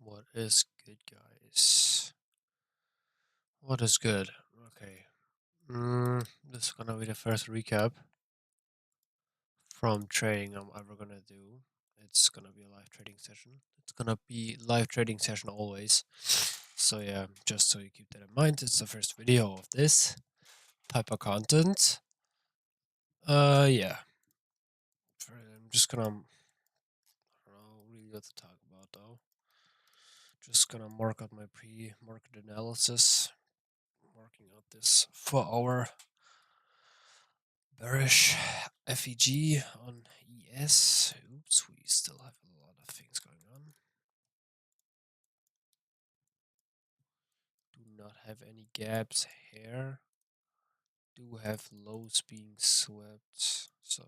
What is good, guys? What is good? Okay. This is gonna be the first recap from trading I'm ever gonna do. It's gonna be a live trading session. It's gonna be live trading session always. So yeah, just so you keep that in mind, it's the first video of this type of content. Yeah. I'm just gonna. I don't know really what to talk about though. Just gonna mark out my pre-market analysis. Marking out this 4 hour bearish FEG on ES. Oops, we still have a lot of things going on. Do not have any gaps here. Do have lows being swept, so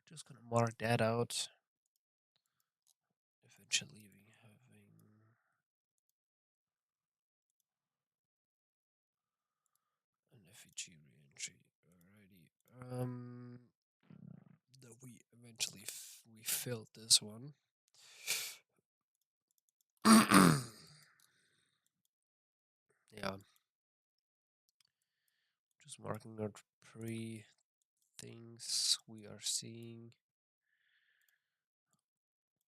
just gonna mark that out. Eventually, we having an FEG reentry. Alrighty. That we eventually we filled this one. Yeah. Just marking out pre things we are seeing.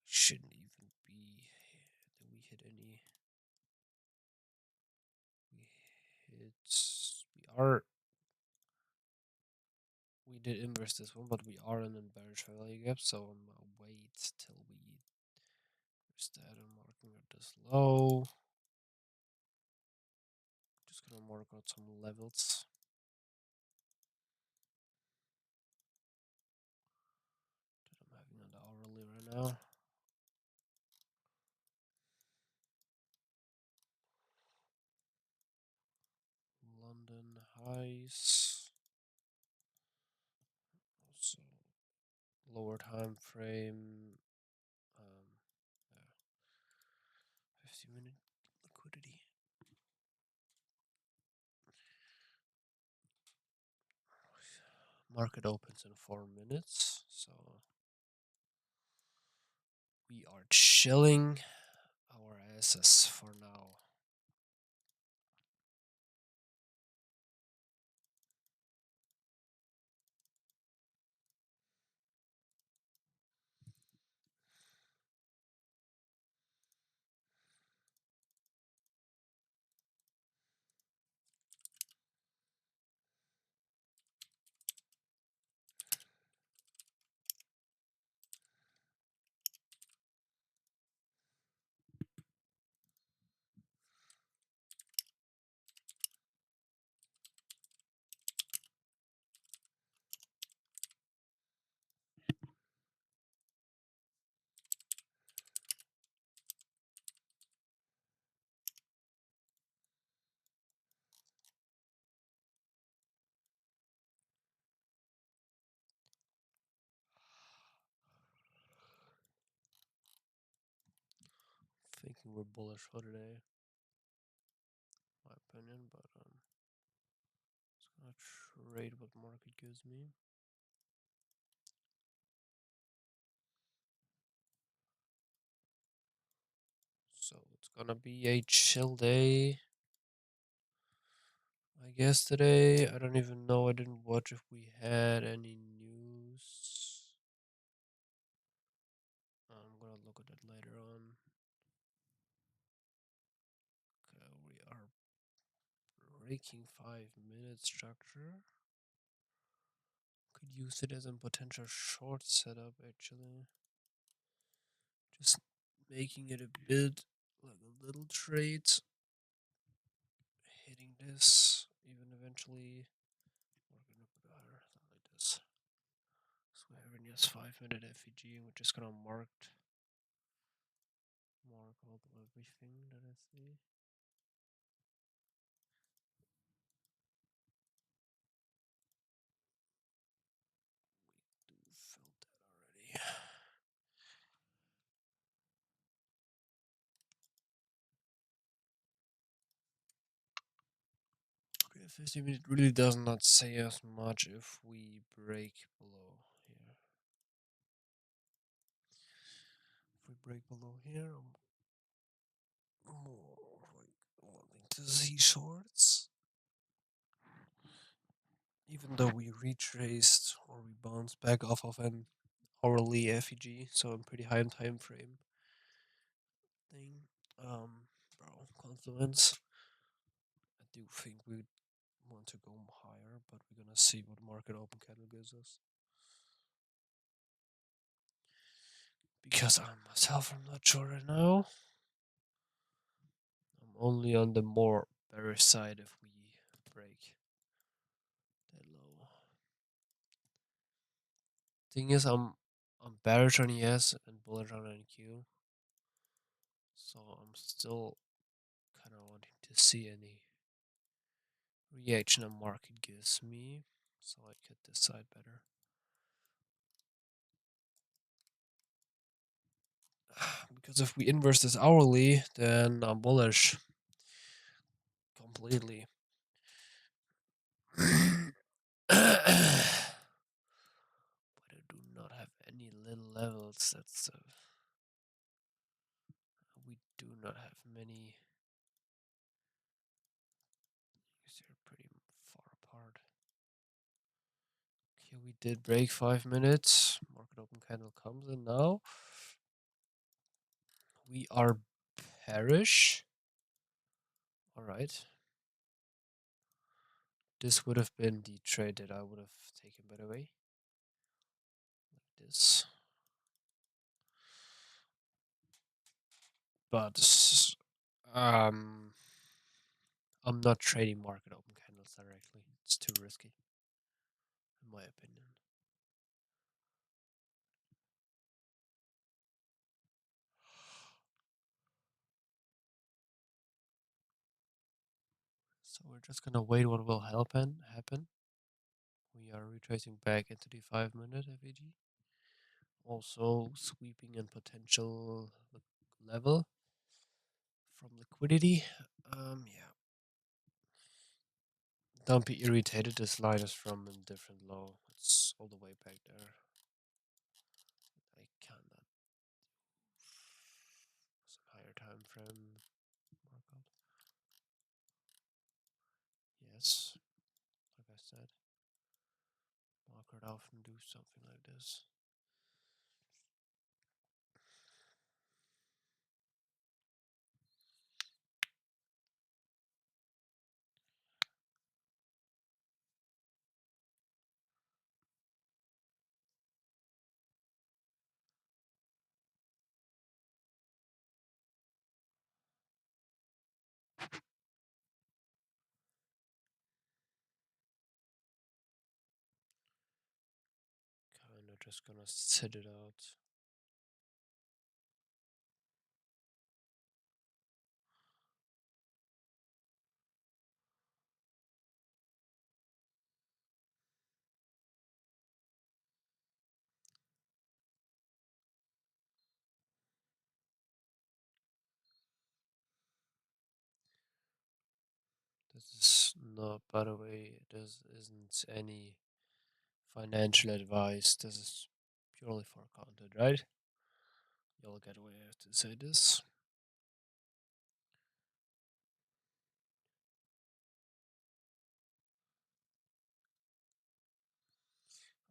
Shouldn't even be that we hit any. We did inverse this one, but we are in a bearish value gap, so I'm gonna wait till we instead of marking out this low. Just gonna mark out some levels. That I'm having on the hourly right now. London highs. Also lower time frame. Yeah. 50-minute liquidity. Market opens in 4 minutes, so we are chilling our asses for now. Thinking we're bullish for today, my opinion, but just gonna trade what market gives me. So it's gonna be a chill day, I guess today. I don't even know. I didn't watch if we had any news. I'm gonna look at it later on. Okay, we are breaking 5-minute structure. Could use it as a potential short setup actually. Just making it a bit like a little trade. Hitting this, even eventually. We're gonna put it higher, something like this. So we have a yes 5-minute FEG, and we're just gonna mark all everything that I see. We filled that already. Okay, 50-minute really does not say as much if we break below here. If we break below here, I'm more like wanting to see shorts. Even though we retraced or we bounced back off of an hourly FEG, so I'm pretty high in time frame thing. Bro, Confluence. I do think we want to go higher, but we're gonna see what market open candle gives us. Because I myself, I'm not sure right now. I'm only on the more bearish side if we break that low. Thing is, I'm bearish on ES and bullish on NQ, so I'm still kind of wanting to see any reaction the market gives me, so I could decide better. Because if we inverse this hourly, then I'm bullish completely. But I do not have any little levels. We do not have many. They're pretty far apart. Okay, we did break 5 minutes. Market open candle comes in now. We are bearish. All right. This would have been the trade that I would have taken, by the way. Like this. But I'm not trading market open candles directly. It's too risky, in my opinion. So we're just gonna wait what will happen. We are retracing back into the 5-minute FEG. Also sweeping in potential level from liquidity. Yeah. Don't be irritated. This line is from a different low. It's all the way back there. I cannot. It's a higher time frame markup. Yes, like I said, market often do something like this. Kinda just gonna sit it out. This is not, by the way, this isn't any financial advice. This is purely for content, right? You'll get away to say this.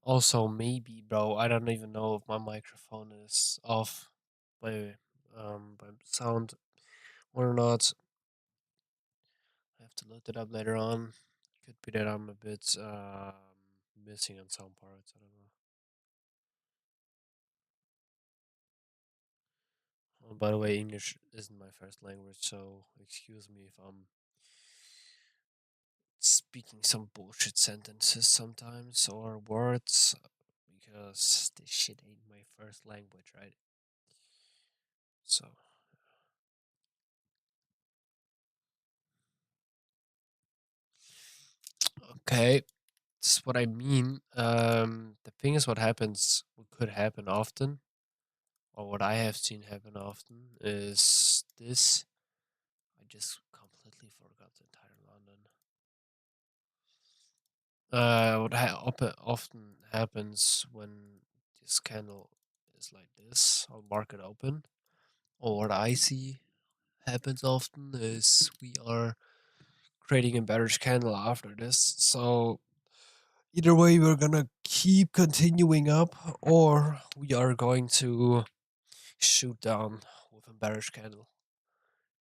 Also, maybe, bro, I don't even know if my microphone is off by sound or not. I have to look it up later on. Could be that I'm a bit missing on some parts. I don't know. Oh, by the way, English isn't my first language, so excuse me if I'm speaking some bullshit sentences sometimes or words because this shit ain't my first language, right? So, okay, this is what I mean. The thing is, what happens, what could happen often, or what I have seen happen often, is this. I just completely forgot the entire London. What often happens when this candle is like this. I'll mark it open. Or what I see happens often is we are creating a bearish candle after this. So either way, we're gonna keep continuing up, or we are going to shoot down with a bearish candle.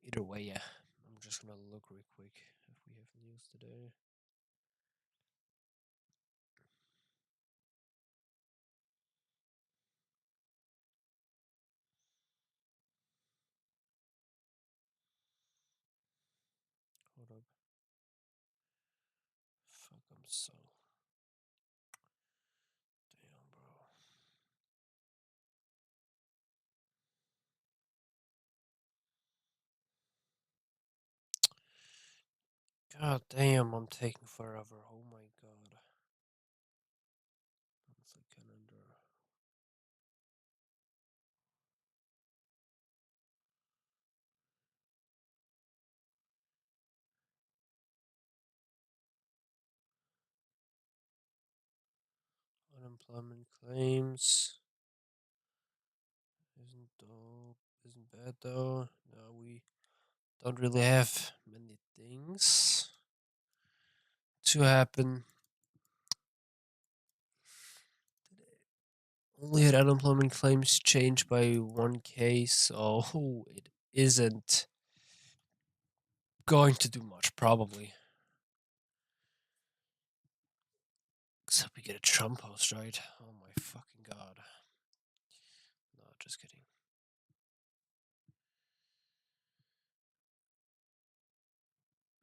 Either way, yeah. I'm just gonna look real quick if we have news today. Hold up. Fuck, I'm so damn, bro. God damn, I'm taking forever. Oh my god. Monthly calendar. Unemployment claims. Isn't dope. Isn't bad though. No, we don't really have many things to happen. Only had unemployment claims changed by 1K, so it isn't going to do much, probably. Except we get a Trump post, right? Oh my fucking god. No, just kidding.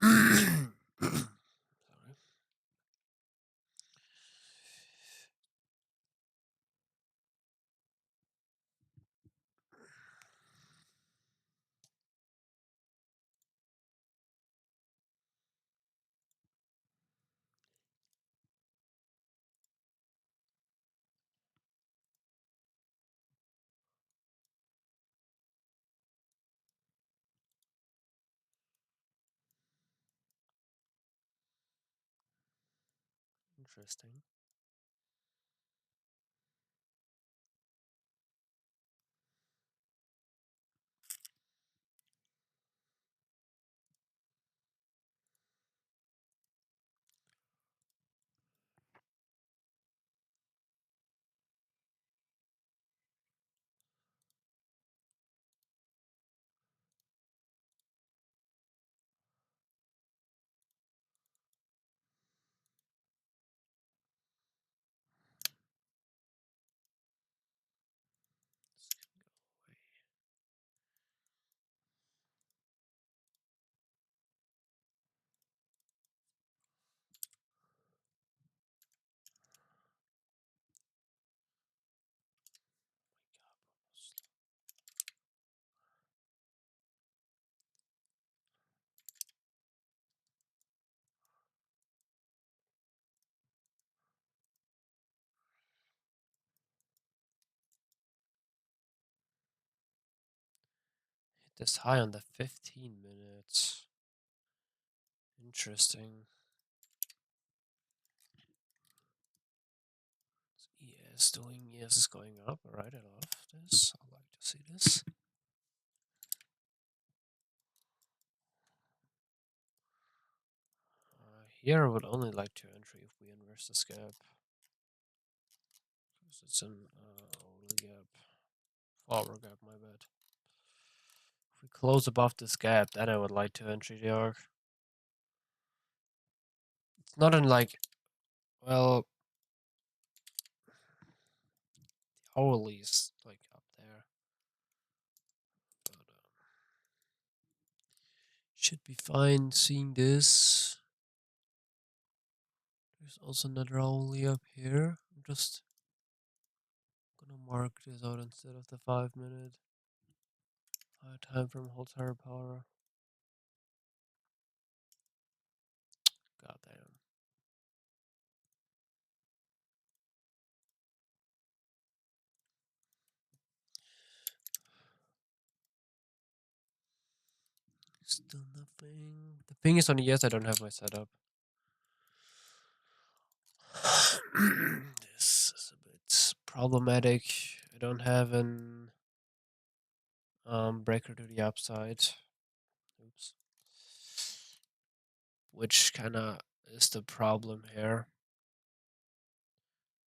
Sorry. Interesting. Hit this high on the 15 minutes. Interesting. ES doing ES is going up. Alright, I love this. I like to see this. Here I would only like to entry if we inverse this gap. Because it's an early gap. Forward gap, my bad. If we close above this gap, then I would like to entry the arc. It's not in like, well, the hourly is like up there. But should be fine seeing this. There's also another hourly up here. I'm just gonna mark this out instead of the 5 minute. Time from holds higher power. God damn. Still nothing. The thing is on ES I don't have my setup. This is a bit problematic I don't have an breaker to the upside. Oops. Which kinda is the problem here.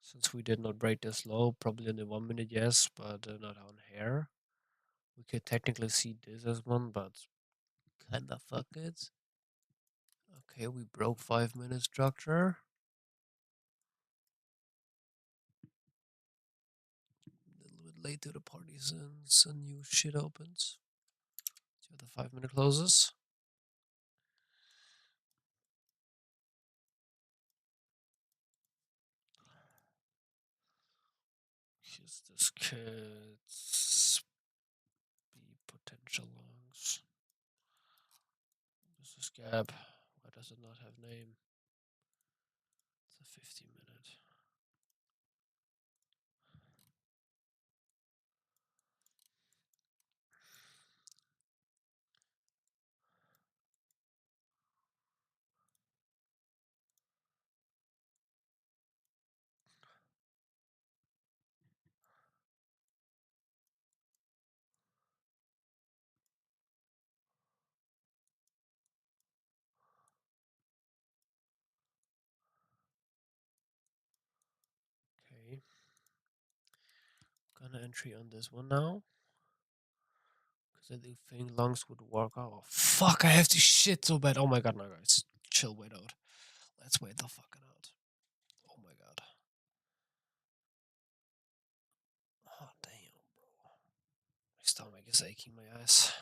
Since we did not break this low, probably in the 1 minute, yes, but not on here. We could technically see this as one, but kinda fuck it. Okay, we broke 5 minute structure. A little bit late to the party since a new shit opens. See how the 5 minute closes. Here's this kid's be potential longs. This is gap. Why does it not have name? It's a 50 minute. Okay. Gonna entry on this one now. Because I do think lungs would work out. Oh, fuck, I have to shit so bad. Oh my god, no, guys. Chill, wait out. Let's wait the fucking out. Oh my god. Oh, damn, bro. My stomach is aching my ass.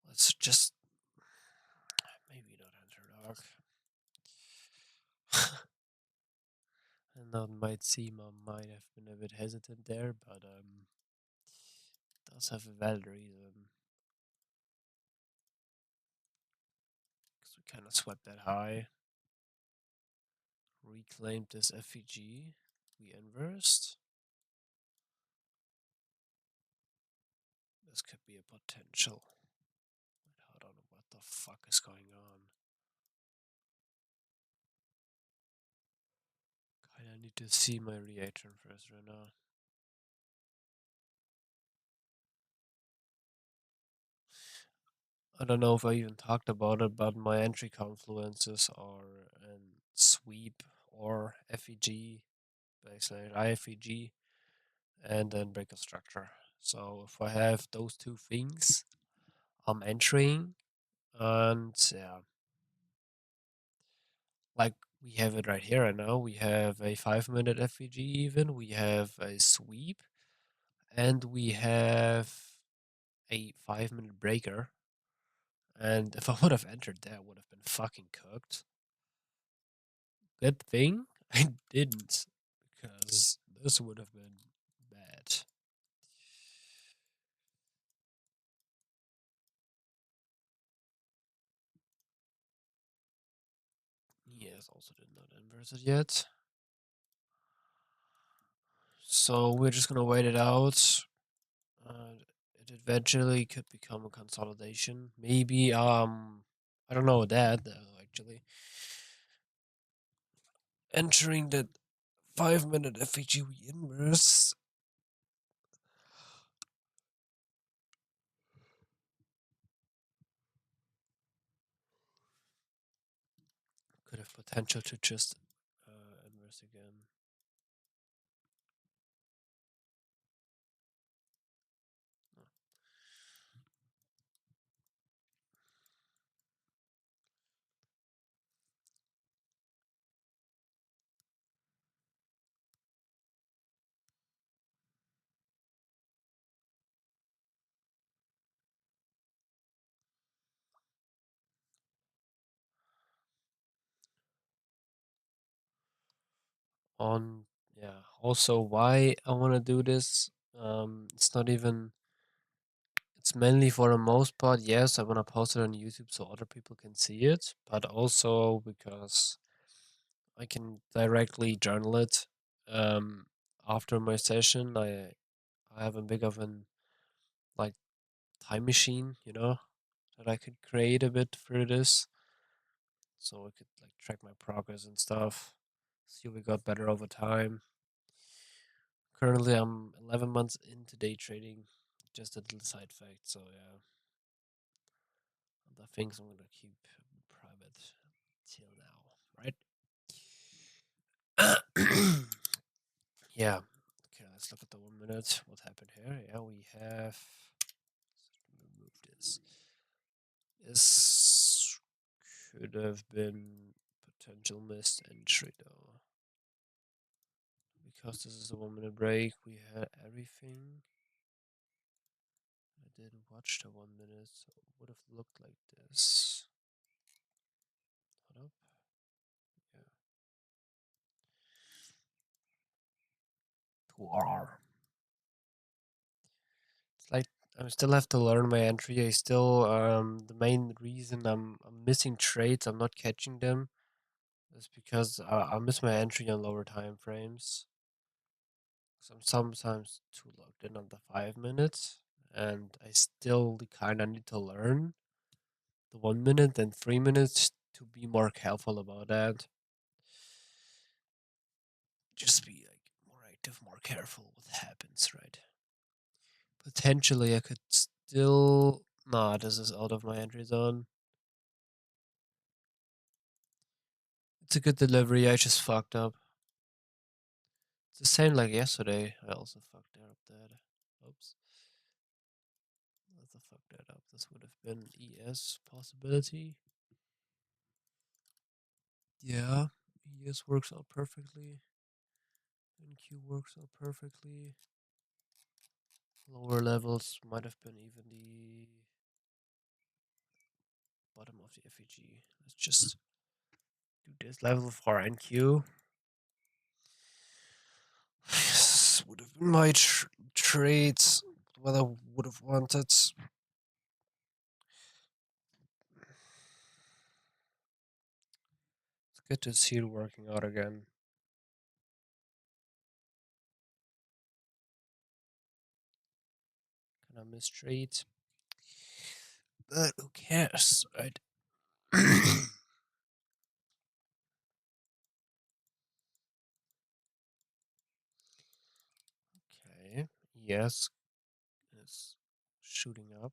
Let's just. Maybe not enter dark. And that might seem I might have been a bit hesitant there, but does have a valid reason. Because we kind of swept that high. Reclaimed this FEG. We inversed. This could be a potential. Wait, hold on, what the fuck is going on? Kinda need to see my reaction first right now. I don't know if I even talked about it, but my entry confluences are in sweep or FEG, backslash IFEG, and then breaker structure. So if I have those two things, I'm entering, and yeah, like we have it right here right now. We have a 5 minute FEG even, we have a sweep, and we have a 5 minute breaker. And if I would have entered that, I would have been fucking cooked. Good thing I didn't, because this would have been bad. Yes, also did not inverse it yet. So we're just gonna wait it out. It eventually could become a consolidation. Maybe I don't know that though, actually. Entering the 5 minute FHE inverse could have potential to just inverse again. On yeah, also why I want to do this, it's not even, it's mainly for the most part, yes, I want to post it on YouTube so other people can see it, but also because I can directly journal it after my session. I have a big of an like time machine, that I could create a bit through this, so I could like track my progress and stuff, see if we got better over time. Currently, I'm 11 months into day trading. Just a little side fact. So yeah, the things I'm gonna keep private till now, right? Yeah. Okay, let's look at the 1 minute. What happened here? Yeah, we have. Remove this. This could have been potential missed entry though. Because this is a 1 minute break, we had everything. I didn't watch the 1 minute, so it would have looked like this. Hold up. Yeah. 2RR. It's like I still have to learn my entry. I still the main reason I'm missing trades, I'm not catching them, is because I miss my entry on lower time frames. So I'm sometimes too locked in on the 5 minutes, and I still kind of need to learn the 1 minute and 3 minutes to be more careful about that. Just be like more active, more careful what happens, right? Potentially, I could still. Nah, this is out of my entry zone. It's a good delivery. I just fucked up. It's the same like yesterday. I also fucked up that. Oops. I also fucked that up. This would have been ES possibility. Yeah, ES works out perfectly. NQ works out perfectly. Lower levels might have been even the bottom of the FEG. Let's just do this level for NQ. This would have been my trades. What I would have wanted. It's good to see it working out again. Kind of miss trades. But who cares, right? Okay. Yes. It's shooting up.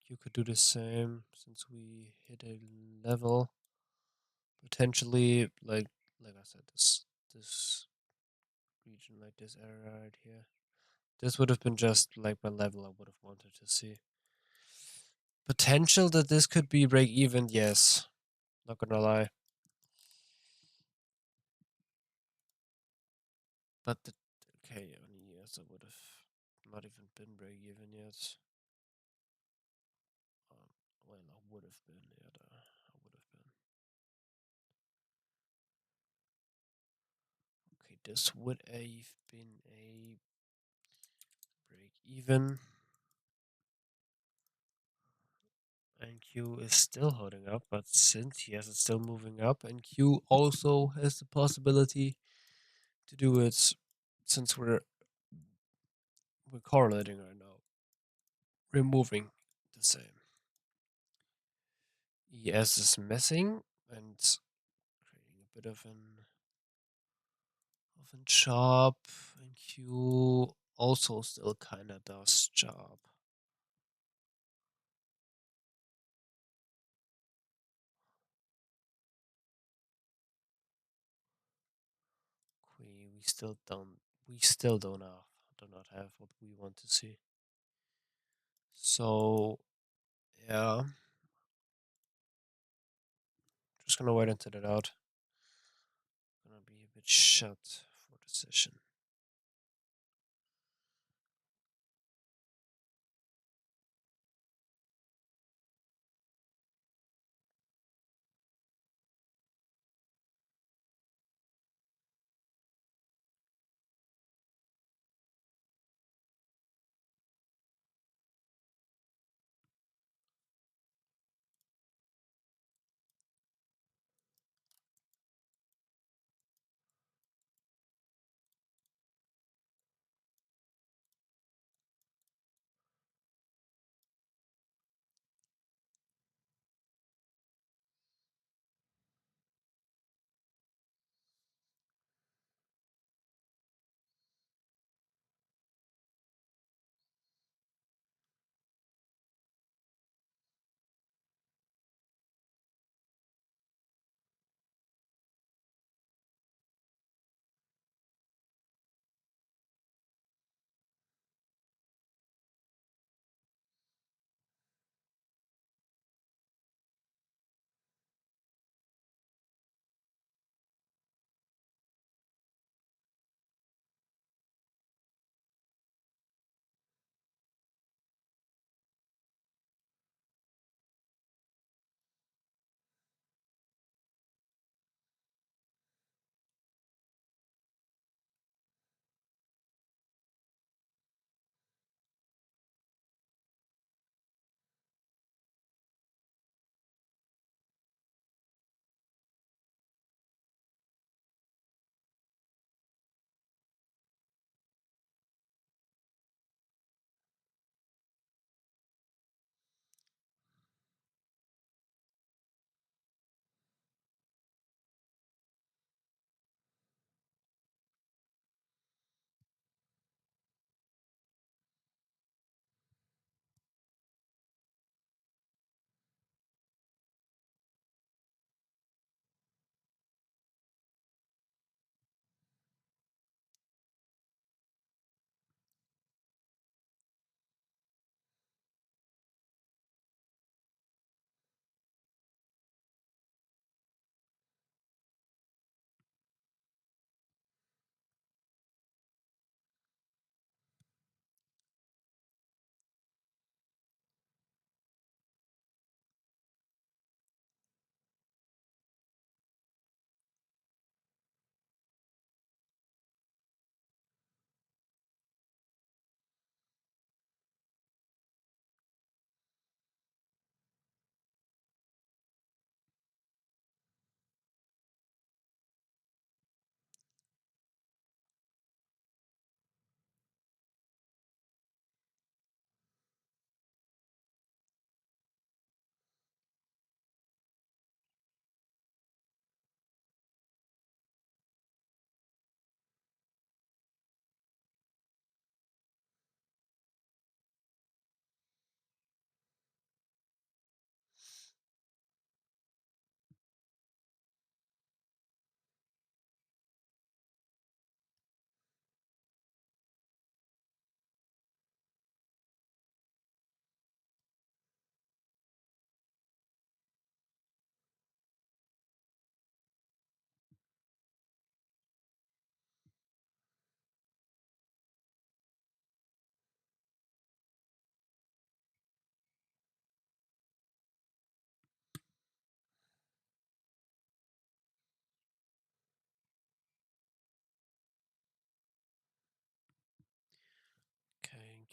You could do the same since we hit a level. Potentially, like I said, this region, like this area right here. This would have been just like my level I would have wanted to see. Potential that this could be break even, yes. Not gonna lie. But okay, yes, I would have not even been break even yet. Well, I would have been, yeah, I would have been. Okay, this would have been a break even. And Q is still holding up, but since yes, it's still moving up, and Q also has the possibility to do it since we're correlating right now. We're moving the same. ES is missing and creating a bit of an job, and Q also still kinda does job. We do not have what we want to see. So yeah, just gonna wait until it out. Gonna be a bit shut for the session.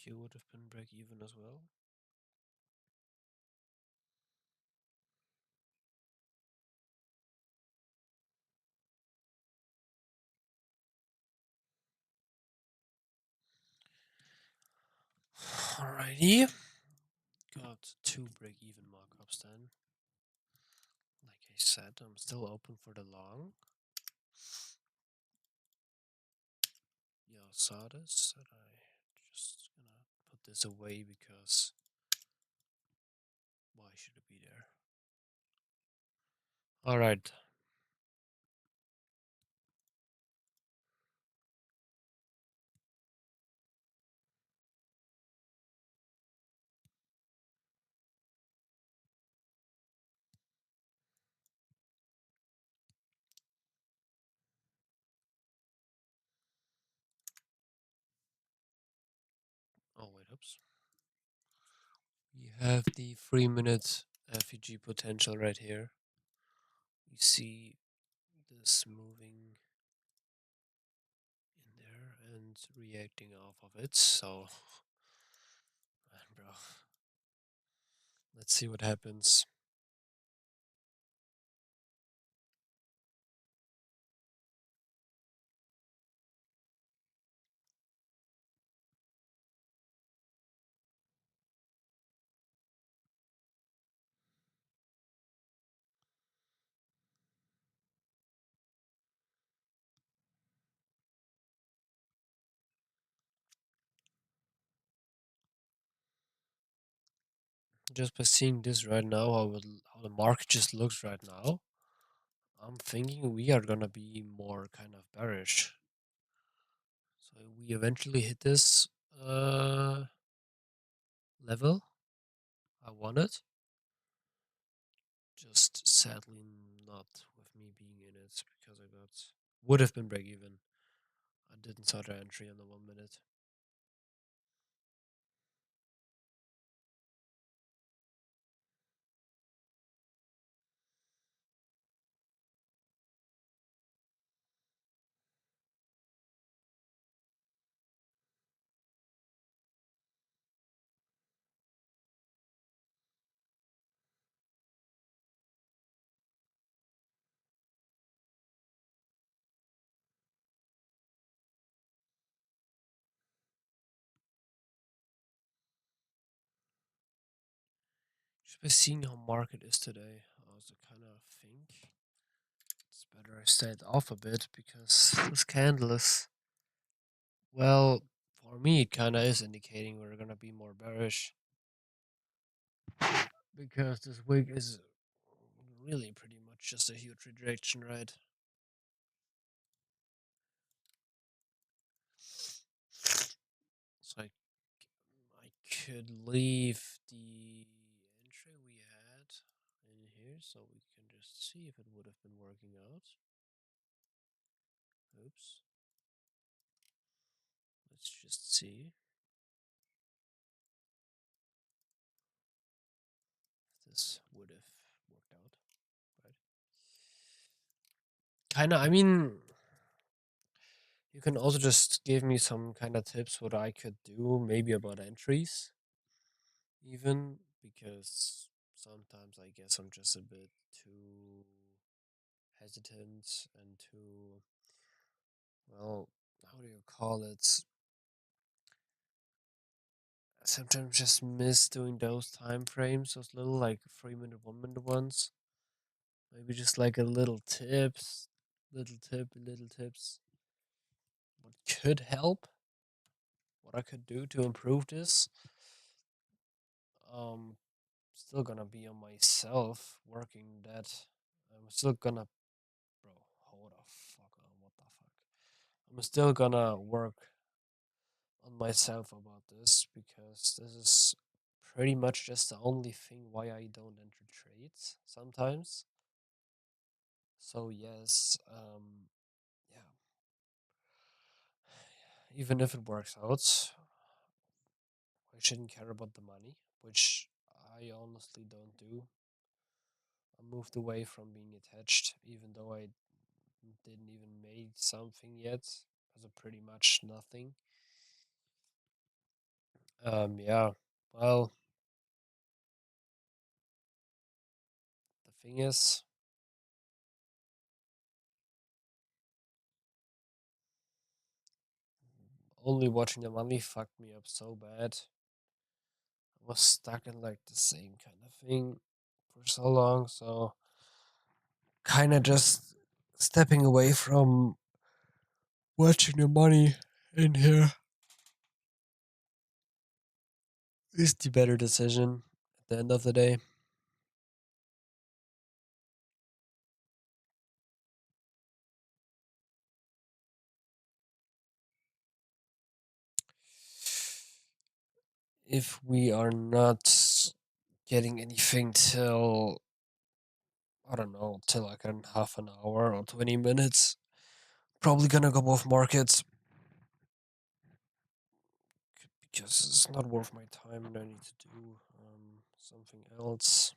Q would have been break even as well. Alrighty. Got two break even markups then. Like I said, I'm still open for the long. Y'all saw this, and I just gonna put this away because why should it be there? Alright. Oh wait, oops. We have the 3-minute FEG potential right here. You see this moving in there and reacting off of it. So, man, bro, let's see what happens. Just by seeing this right now, how the market just looks right now, I'm thinking we are gonna be more kind of bearish. So we eventually hit this level I wanted. Just sadly not with me being in it because I got would have been break even. I didn't start the entry on the 1 minute. Just by seeing how market is today, I also kind of think it's better I stayed off a bit because this candle is, well, for me it kind of is indicating we're gonna be more bearish because this week is really pretty much just a huge rejection, right? So I could leave the entry we had in here so we can just see if it would have been working out. Oops. Let's just see if this would have worked out, right? Kinda, I mean, you can also just give me some kind of tips what I could do, maybe about entries, even because sometimes I guess I'm just a bit too hesitant and too, well, how do you call it? Sometimes just miss doing those time frames, those little like 3 minute, 1 minute ones. Maybe just like a little tips. What could help? What I could do to improve this? Um, Still gonna be on myself working that. I'm still gonna, bro. Hold the fuck on. What the fuck? I'm still gonna work on myself about this because this is pretty much just the only thing why I don't enter trades sometimes. So yes, yeah. Even if it works out, I shouldn't care about the money, which I honestly don't do. I moved away from being attached, even though I didn't even make something yet. As a pretty much nothing. Yeah. Well, the thing is, only watching the money fucked me up so bad. I was stuck in like the same kind of thing for so long, so kind of just stepping away from watching the money in here is the better decision at the end of the day. If we are not getting anything till, I don't know, till like in half an hour or 20 minutes, probably gonna go off market because it's not worth my time and I need to do something else.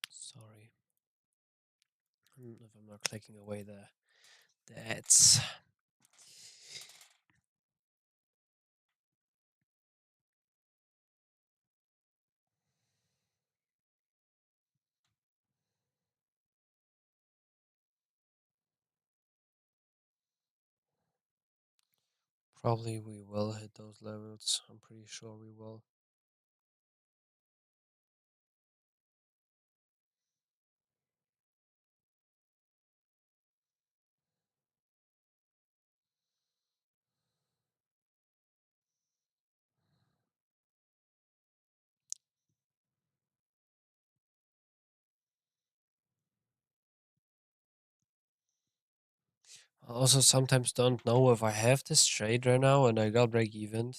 Sorry if I'm not clicking away the ads. Probably we will hit those levels. I'm pretty sure we will. I also sometimes don't know if I have this trade right now and I got break even,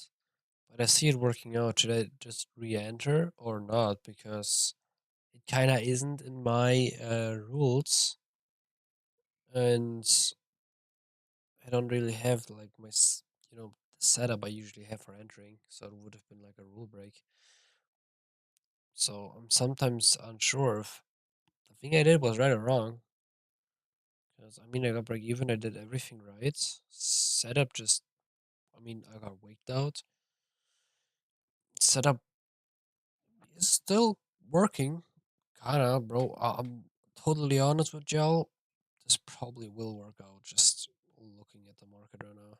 but I see it working out. Should I just re-enter or not? Because it kind of isn't in my rules, and I don't really have like the setup I usually have for entering. So it would have been like a rule break. So I'm sometimes unsure if the thing I did was right or wrong. Because I mean, I got break even. I did everything right. Setup just, I mean, I got waked out. Setup is still working, kinda, bro. I'm totally honest with y'all. This probably will work out. Just looking at the market right now.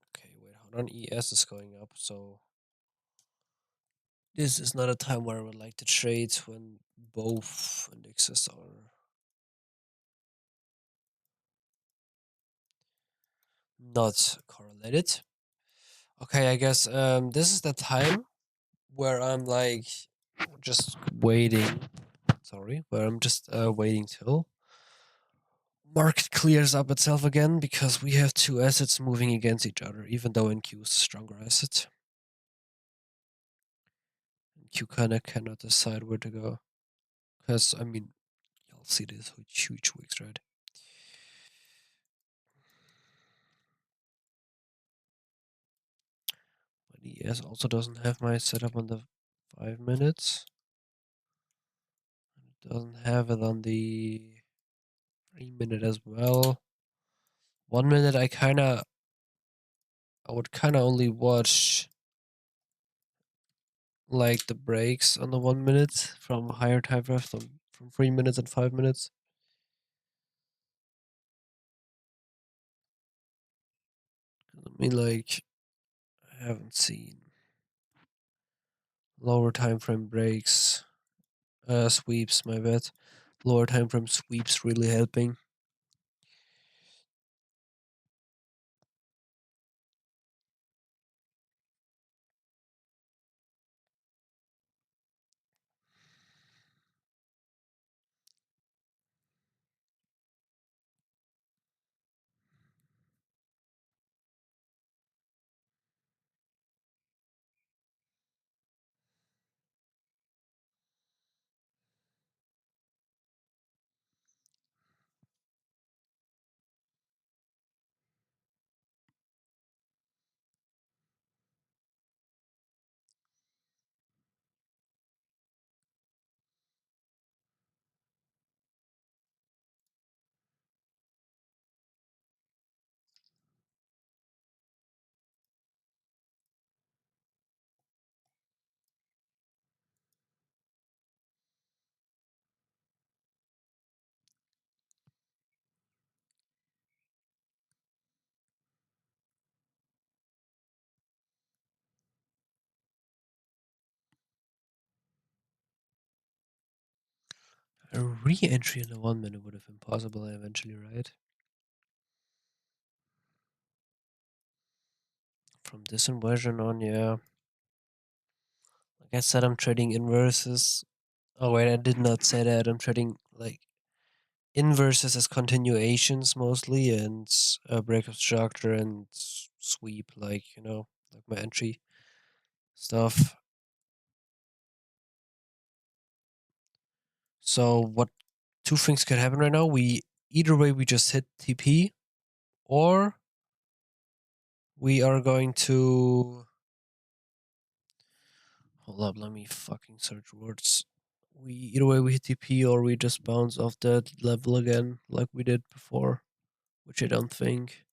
Okay, wait, hold on. ES is going up, so this is not a time where I would like to trade when both indexes are not correlated. Okay, I guess this is the time where I'm like just waiting. Sorry, where I'm just waiting till market clears up itself again because we have two assets moving against each other, even though NQ is a stronger asset. NQ kinda cannot decide where to go. Because I mean you'll see these huge wicks, right? But ES also doesn't have my setup on the 5 minutes. It doesn't have it on the 3 minute as well. 1 minute I would kinda only watch like the breaks on the 1 minute from higher time frames from 3 minutes and 5 minutes. I mean, like, I haven't seen lower time frame breaks, sweeps. My bad. Lower time frame sweeps really helping. A re-entry in the 1 minute would have been possible eventually, right? From this inversion on, yeah. Like I said, I'm trading inverses. Oh wait, I did not say that. I'm trading like inverses as continuations mostly, and break of structure and sweep, like like my entry stuff. So what two things could happen right now? We either way we just hit TP, or we are going to hold up. Let me fucking search words. We either way we hit TP or we just bounce off that level again, like we did before, which I don't think.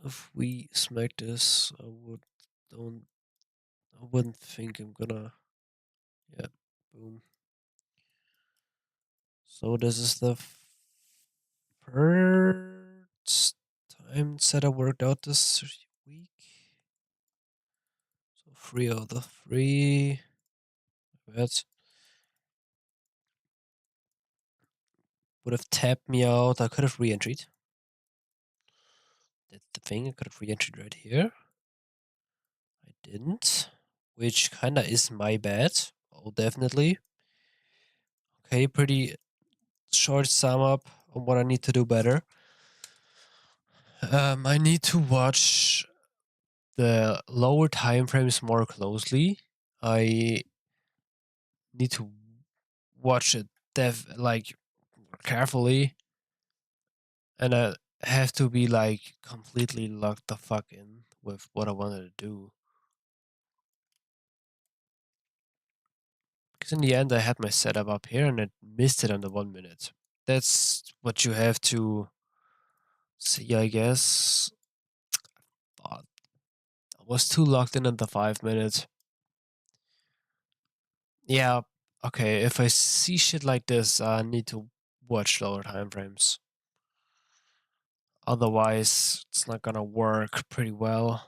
If we smack this, don't I wouldn't think I'm gonna. Yeah, boom. So this is the first time setup worked out this week. So 3 out of 3. That would have tapped me out. I could have re-entered. That's the thing. I could have re-entered right here. I didn't, which kinda is my bad. Oh, definitely. Okay, pretty short sum up on what I need to do better. I need to watch the lower time frames more closely. I need to watch it like carefully, and I have to be like completely locked the fuck in with what I wanted to do. Because in the end, I had my setup up here and I missed it on the 1 minute. That's what you have to see, I guess. But I was too locked in at the 5 minutes. Yeah, okay. If I see shit like this, I need to watch lower time frames. Otherwise, it's not gonna work pretty well.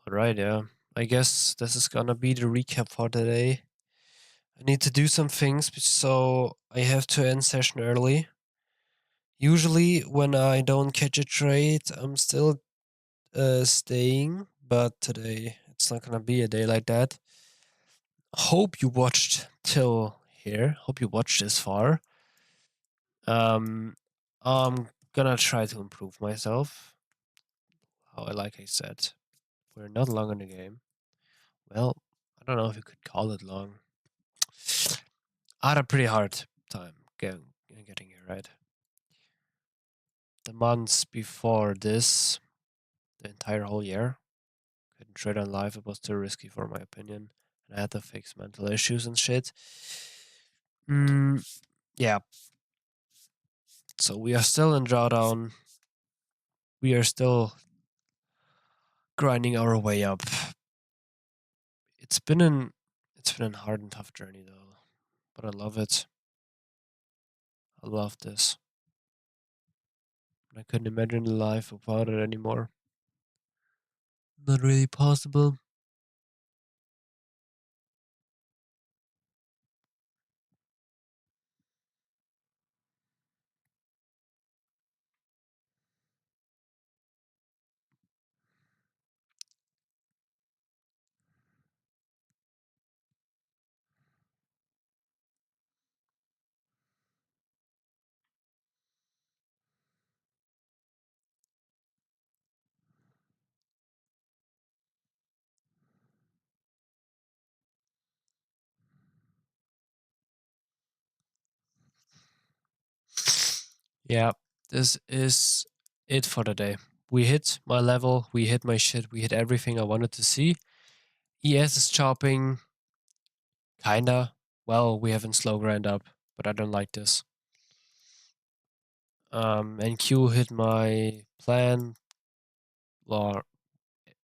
Alright, yeah. I guess this is gonna be the recap for today. I need to do some things, so I have to end session early. Usually, when I don't catch a trade, I'm still staying, but today it's not gonna be a day like that. Hope you watched till here. Hope you watched this far. I'm gonna try to improve myself. Like I said, we're not long in the game. Well, I don't know if you could call it long. I had a pretty hard time getting here, right? The months before this, the entire whole year, couldn't trade on live. It was too risky for my opinion, and I had to fix mental issues and shit. Yeah. So we are still in drawdown. We are still grinding our way up. It's been a hard and tough journey though, but I love it. I love this. I couldn't imagine life without it anymore. Not really possible. Yeah, this is it for the day. We hit my level, we hit my shit, we hit everything I wanted to see. ES is chopping, kinda. Well, we haven't slow grind up, but I don't like this. NQ hit my plan. Or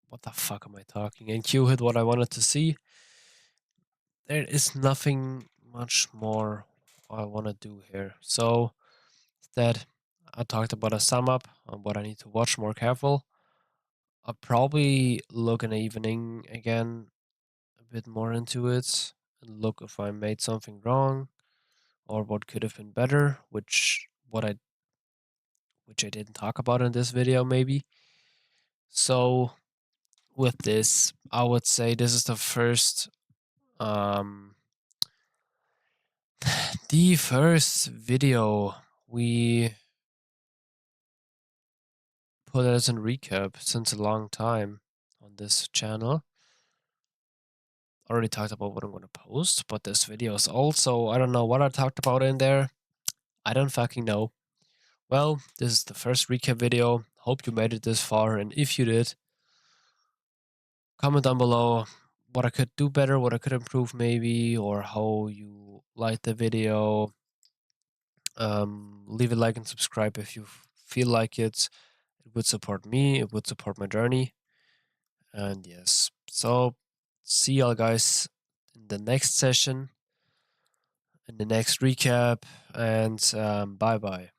what the fuck am I talking? NQ hit what I wanted to see. There is nothing much more I want to do here. So instead, I talked about a sum up on what I need to watch more careful. I'll probably look in the evening again a bit more into it and look if I made something wrong or what could have been better, which I didn't talk about in this video maybe. So with this, I would say this is the first the first video we put as a recap since a long time on this channel. Already talked about what I'm gonna post, but this video is also, I don't know what I talked about in there. I don't fucking know. Well, this is the first recap video. Hope you made it this far, and if you did, comment down below what I could do better, what I could improve maybe, or how you liked the video. Leave a like and subscribe if you feel like it. It would support me, it would support my journey. And yes, so see y'all guys in the next session, in the next recap, and bye bye.